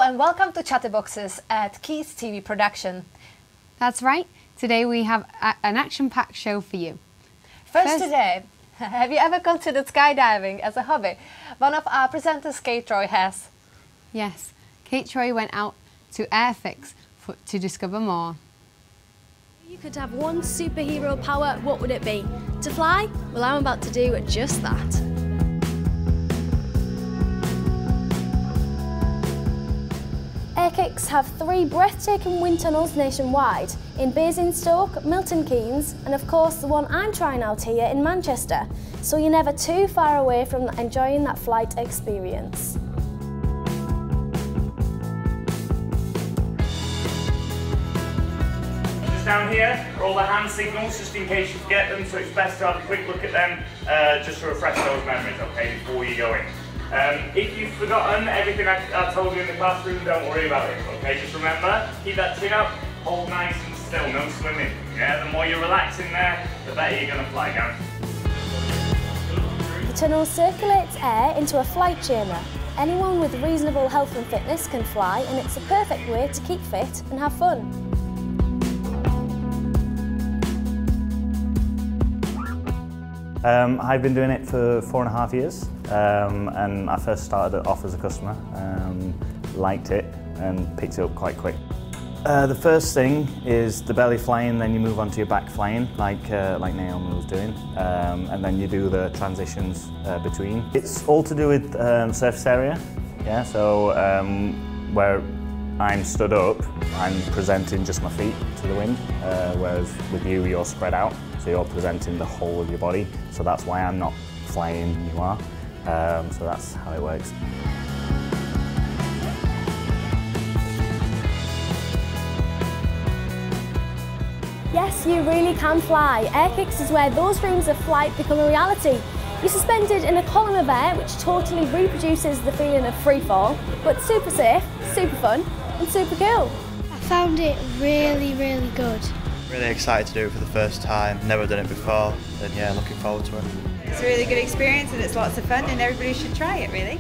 and welcome to Chatterboxes at Quays TV production. That's right. Today we have an action-packed show for you. First today, have you ever considered skydiving as a hobby? One of our presenters, Kate Troy, has. Yes, Kate Troy went out to Airfix to discover more. You could have one superhero power, what would it be? To fly? Well, I'm about to do just that. Airfix have 3 breathtaking wind tunnels nationwide, in Basingstoke, Milton Keynes, and of course the one I'm trying out here in Manchester, so you're never too far away from enjoying that flight experience. Just down here are all the hand signals, just in case you forget them, so it's best to have a quick look at them, just to refresh those memories, okay, before you go in. If you've forgotten everything I told you in the classroom, don't worry about it, okay? Just remember, keep that chin up, hold nice and still, no swimming. Yeah, the more you relax in there, the better you're going to fly, guys. The tunnel circulates air into a flight chamber. Anyone with reasonable health and fitness can fly, and it's a perfect way to keep fit and have fun. I've been doing it for 4.5 years, and I first started it off as a customer, liked it and picked it up quite quick. The first thing is the belly flying, then you move on to your back flying, like Naomi was doing, and then you do the transitions between. It's all to do with surface area, yeah, so where I'm stood up, I'm presenting just my feet to the wind, whereas with you, you're spread out, so you're presenting the whole of your body, so that's why I'm not flying, you are, so that's how it works. Yes, you really can fly. Airfix is where those dreams of flight become a reality. You're suspended in a column of air which totally reproduces the feeling of freefall, but super safe, super fun and super cool. I found it really good. Really excited to do it for the first time, never done it before, and yeah, looking forward to it. It's a really good experience and it's lots of fun and everybody should try it really.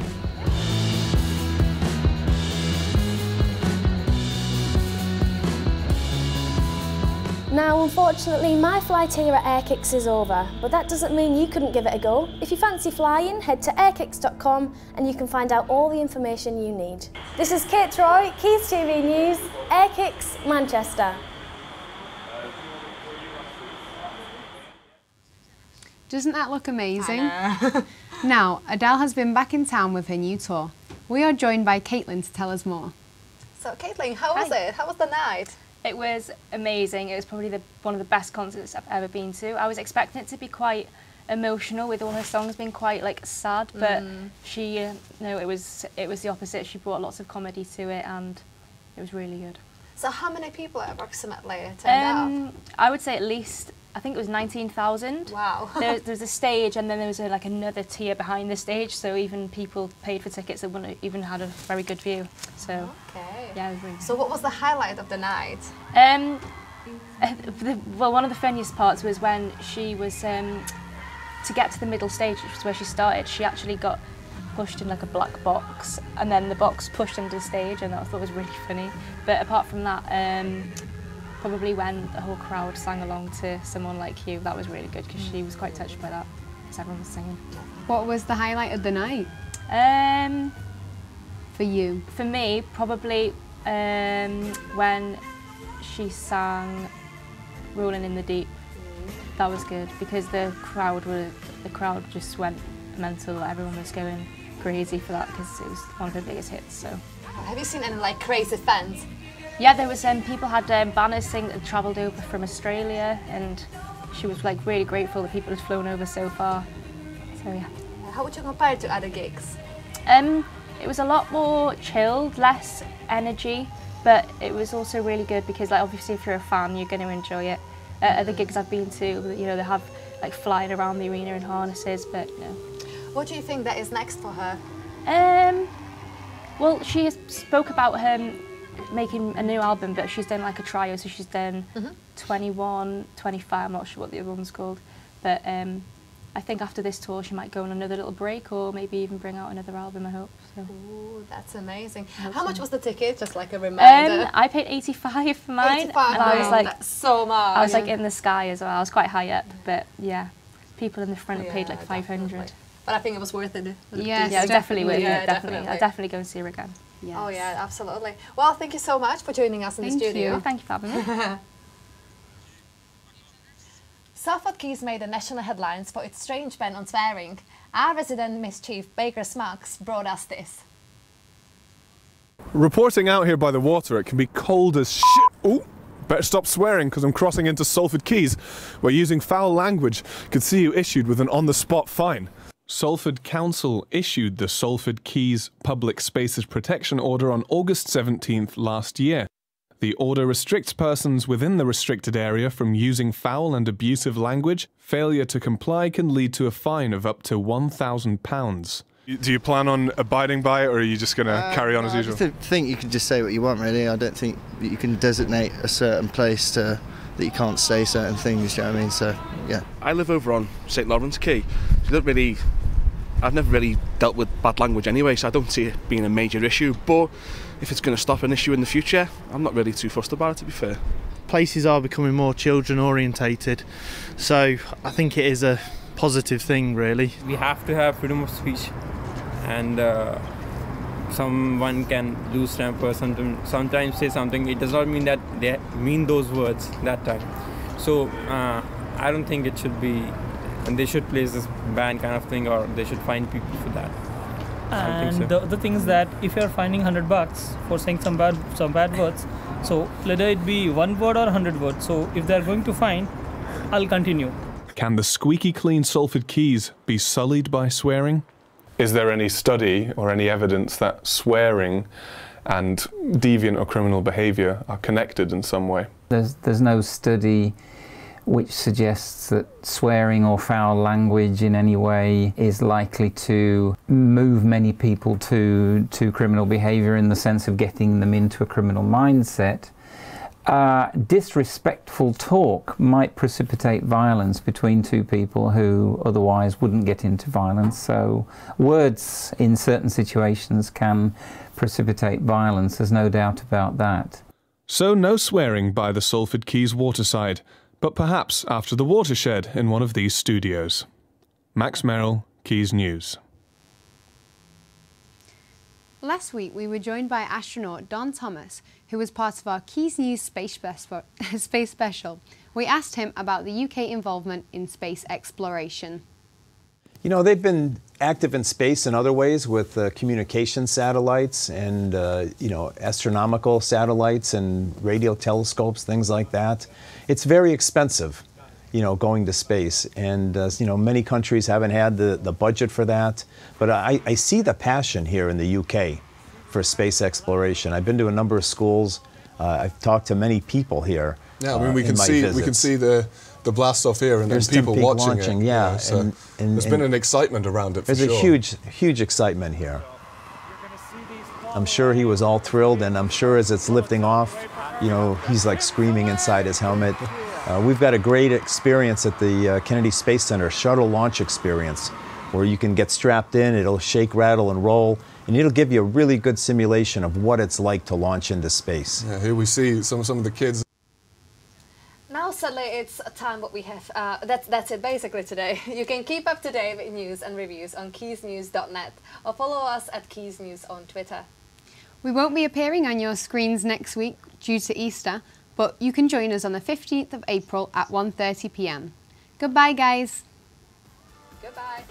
Now, unfortunately, my flight here at Airfix is over, but that doesn't mean you couldn't give it a go. If you fancy flying, head to airfix.com and you can find out all the information you need. This is Kate Troy, Quays TV News, Airfix, Manchester. Doesn't that look amazing? Now, Adele has been back in town with her new tour. We are joined by Caitlin to tell us more. So Caitlin, how was it? How was the night? It was amazing. It was probably one of the best concerts I've ever been to. I was expecting it to be quite emotional, with all her songs being quite like sad, but she, no, it was the opposite. She brought lots of comedy to it, and it was really good. So how many people approximately turned out? I would say at least, I think it was 19,000. Wow. There was a stage, and then there was like another tier behind the stage, so even people paid for tickets that wouldn't even had a very good view. So okay. Yeah, it was really good. So what was the highlight of the night? Well, one of the funniest parts was when she was, to get to the middle stage, which was where she started, she actually got pushed in like a black box, and then the box pushed into the stage, and I thought was really funny. But apart from that, probably when the whole crowd sang along to Someone Like You, that was really good, because she was quite touched by that, because everyone was singing. What was the highlight of the night? For you? For me, probably when she sang Rolling in the Deep. That was good, because the crowd just went mental. Everyone was going crazy for that, because it was one of her biggest hits. So. Have you seen any like crazy fans? Yeah, there was people had banners saying that travelled over from Australia, and she was like really grateful that people had flown over so far. So yeah. How would you compare it to other gigs? It was a lot more chilled, less energy, but it was also really good because, like, obviously if you're a fan, you're going to enjoy it. Other gigs I've been to, you know, they have like flying around the arena in harnesses, but you know. What do you think that is next for her? Well, she spoke about her making a new album, but she's done like a trio, so she's done 21, 25, I'm not sure what the other one's called, but I think after this tour she might go on another little break or maybe even bring out another album, I hope. So. Ooh, that's amazing. How much was the ticket? Just like a reminder. I paid 85 for mine. 85, and I was like, that's so much. I was like in the sky as well. I was quite high up, but yeah, people in the front paid like 500. Definitely. But I think it was worth it. Yes, yeah, definitely worth it. Yeah, Definitely. I'll definitely go and see her again. Yes. Oh yeah, absolutely. Well, thank you so much for joining us in the studio. Thank you for having me. Salford Quays made the national headlines for its strange ban on swearing. Our resident mischief, Baker Smuggs, brought us this. Reporting out here by the water, it can be cold as shit. Ooh, better stop swearing because I'm crossing into Salford Quays, where using foul language could see you issued with an on-the-spot fine. Salford Council issued the Salford Quays Public Spaces Protection Order on August 17th last year. The order restricts persons within the restricted area from using foul and abusive language. Failure to comply can lead to a fine of up to £1,000. Do you plan on abiding by it, or are you just going to carry on as usual? I think you can just say what you want, really. I don't think you can designate a certain place that you can't say certain things, you know what I mean? So, yeah. I live over on St Lawrence Quay. So I've never really dealt with bad language anyway, so I don't see it being a major issue. But if it's going to stop an issue in the future, I'm not really too fussed about it, to be fair. Places are becoming more children orientated, so I think it is a positive thing, really. We have to have freedom of speech, and someone can lose temper, sometimes say something. It does not mean that they mean those words that time. So I don't think it should be, and they should place this ban kind of thing, or they should fine people for that. And so. the thing is that if you're finding $100 for saying some bad words, so whether it be 1 word or 100 words, so if they're going to fine, I'll continue. Can the squeaky clean Salford Quays be sullied by swearing? Is there any study or any evidence that swearing and deviant or criminal behaviour are connected in some way? There's no study which suggests that swearing or foul language in any way is likely to move many people to criminal behaviour in the sense of getting them into a criminal mindset. Disrespectful talk might precipitate violence between two people who otherwise wouldn't get into violence. So words in certain situations can precipitate violence, there's no doubt about that. So no swearing by the Salford Quays waterside, but perhaps after the watershed in one of these studios. Max Merrill, Quays News. Last week we were joined by astronaut Don Thomas, who was part of our Quays News Space Special. We asked him about the UK involvement in space exploration. You know, they've been active in space in other ways with communication satellites and, you know, astronomical satellites and radio telescopes, things like that. It's very expensive, you know, going to space. And, you know, many countries haven't had the budget for that. But I see the passion here in the UK for space exploration. I've been to a number of schools. I've talked to many people here. Yeah, I mean, we can see the blast off here and then people watching it. Yeah, you know, so there's been an excitement around it for sure. There's a huge excitement here. I'm sure he was all thrilled, and I'm sure as it's lifting off, you know, he's like screaming inside his helmet. We've got a great experience at the Kennedy Space Center, shuttle launch experience, where you can get strapped in, it'll shake, rattle, and roll, and it'll give you a really good simulation of what it's like to launch into space. Yeah, here we see some of the kids. Now sadly it's time what we have, that's it basically today. You can keep up to date with news and reviews on quaysnews.net or follow us at Quays News on Twitter. We won't be appearing on your screens next week due to Easter, but you can join us on the 15th of April at 1:30 p.m. Goodbye guys. Goodbye.